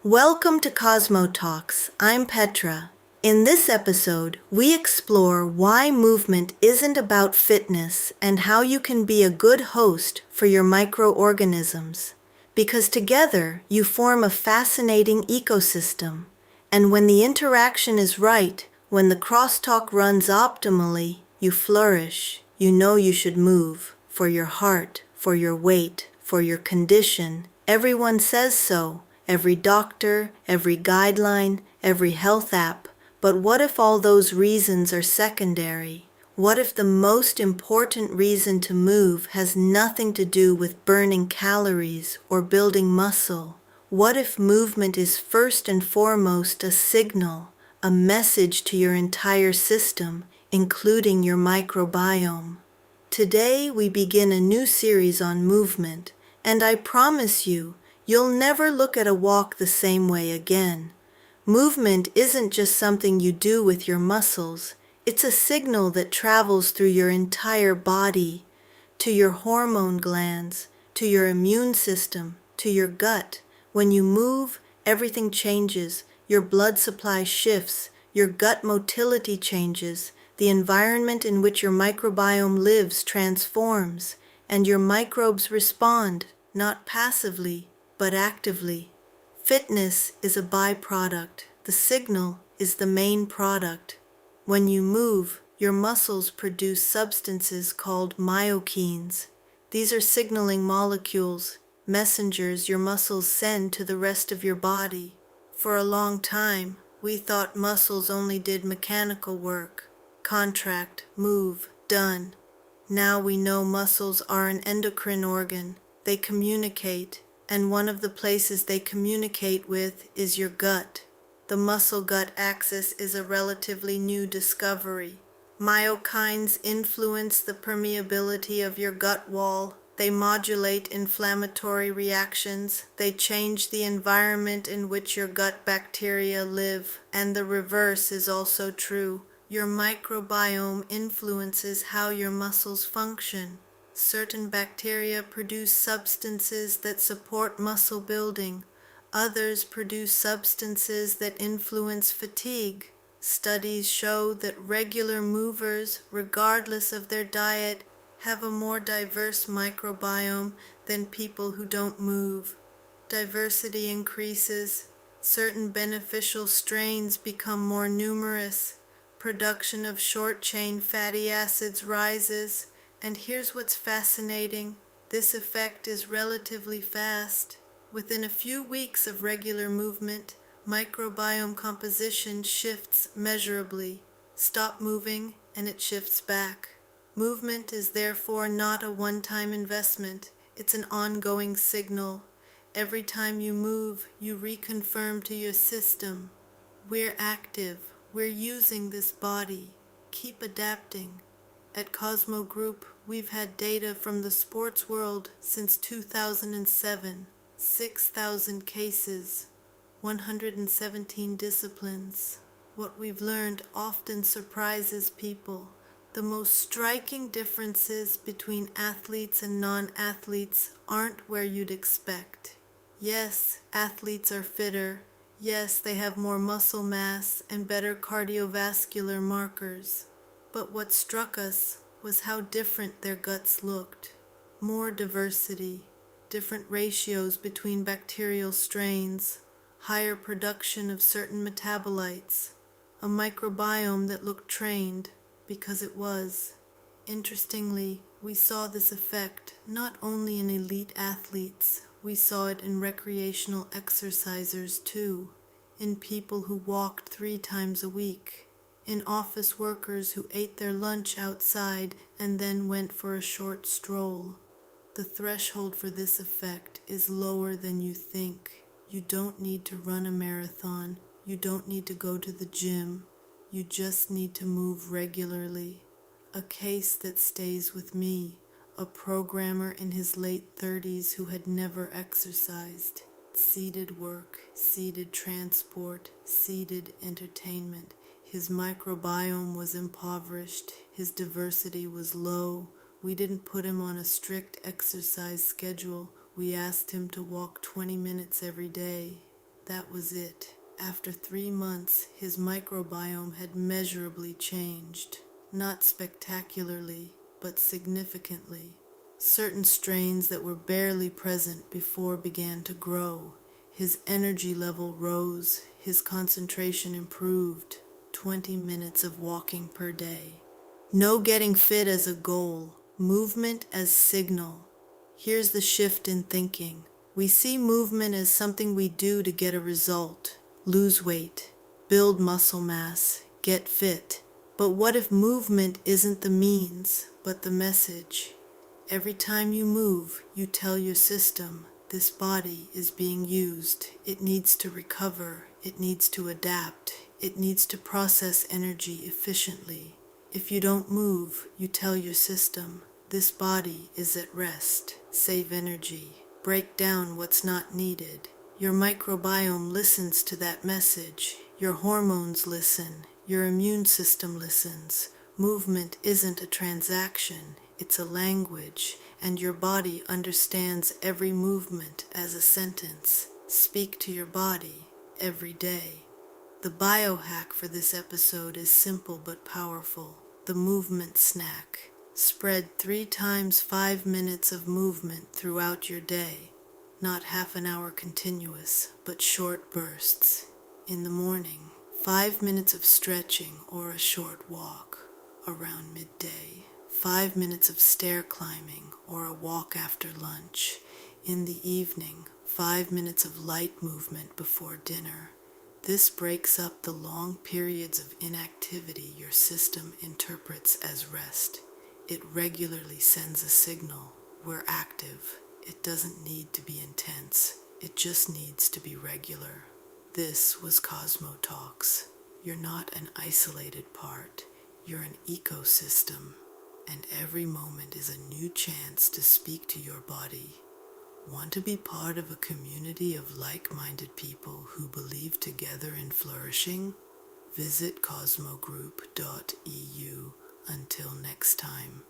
Welcome to Cosmo Talks. I'm Petra. In this episode, we explore why movement isn't about fitness and how you can be a good host for your microorganisms. Because together, you form a fascinating ecosystem. And when the interaction is right, when the crosstalk runs optimally, you flourish. You know you should move for your heart, for your weight, for your condition. Everyone says so. Every doctor, every guideline, every health app. But what if all those reasons are secondary? What if the most important reason to move has nothing to do with burning calories or building muscle? What if movement is first and foremost a signal, a message to your entire system, including your microbiome? Today we begin a new series on movement, and I promise you, you'll never look at a walk the same way again. Movement isn't just something you do with your muscles, it's a signal that travels through your entire body, to your hormone glands, to your immune system, to your gut. When you move, everything changes. Your blood supply shifts, your gut motility changes, the environment in which your microbiome lives transforms, and your microbes respond, not passively, but actively. Fitness is a byproduct. The signal is the main product. When you move, your muscles produce substances called myokines. These are signaling molecules, messengers your muscles send to the rest of your body. For a long time, we thought muscles only did mechanical work. Contract, move, done. Now we know muscles are an endocrine organ. They communicate, and one of the places they communicate with is your gut. The muscle-gut axis is a relatively new discovery. Myokines influence the permeability of your gut wall. They modulate inflammatory reactions. They change the environment in which your gut bacteria live. And the reverse is also true. Your microbiome influences how your muscles function. Certain bacteria produce substances that support muscle building. Others produce substances that influence fatigue. Studies show that regular movers, regardless of their diet, have a more diverse microbiome than people who don't move. Diversity increases. Certain beneficial strains become more numerous. Production of short-chain fatty acids rises. And here's what's fascinating. This effect is relatively fast. Within a few weeks of regular movement, microbiome composition shifts measurably. Stop moving and it shifts back. Movement is therefore not a one-time investment. It's an ongoing signal. Every time you move, you reconfirm to your system, we're active, we're using this body. Keep adapting. At Cosmo Group, we've had data from the sports world since 2007, 6,000 cases, 117 disciplines. What we've learned often surprises people. The most striking differences between athletes and non-athletes aren't where you'd expect. Yes, athletes are fitter. Yes, they have more muscle mass and better cardiovascular markers. But what struck us was how different their guts looked. More diversity, different ratios between bacterial strains, higher production of certain metabolites, a microbiome that looked trained because it was. Interestingly, we saw this effect not only in elite athletes, we saw it in recreational exercisers too, in people who walked 3 times a week, in office workers who ate their lunch outside and then went for a short stroll. The threshold for this effect is lower than you think. You don't need to run a marathon. You don't need to go to the gym. You just need to move regularly. A case that stays with me, a programmer in his late 30s who had never exercised. Seated work, seated transport, seated entertainment. His microbiome was impoverished. His diversity was low. We didn't put him on a strict exercise schedule. We asked him to walk 20 minutes every day. That was it. After 3 months, his microbiome had measurably changed. Not spectacularly, but significantly. Certain strains that were barely present before began to grow. His energy level rose, his concentration improved. 20 minutes of walking per day. No getting fit as a goal, movement as signal. Here's the shift in thinking. We see movement as something we do to get a result, lose weight, build muscle mass, get fit. But what if movement isn't the means, but the message? Every time you move, you tell your system, this body is being used. It needs to recover. It needs to adapt. It needs to process energy efficiently. If you don't move, you tell your system, this body is at rest. Save energy. Break down what's not needed. Your microbiome listens to that message. Your hormones listen. Your immune system listens. Movement isn't a transaction, it's a language, and your body understands every movement as a sentence. Speak to your body every day. The biohack for this episode is simple but powerful. The movement snack. Spread 3 times 5 minutes of movement throughout your day. Not half an hour continuous, but short bursts. In the morning, 5 minutes of stretching or a short walk around midday. 5 minutes of stair climbing or a walk after lunch. In the evening, 5 minutes of light movement before dinner. This breaks up the long periods of inactivity your system interprets as rest. It regularly sends a signal. We're active. It doesn't need to be intense. It just needs to be regular. This was Cosmo Talks. You're not an isolated part. You're an ecosystem. And every moment is a new chance to speak to your body. Want to be part of a community of like-minded people who believe together in flourishing? Visit cosmogroup.eu. Until next time.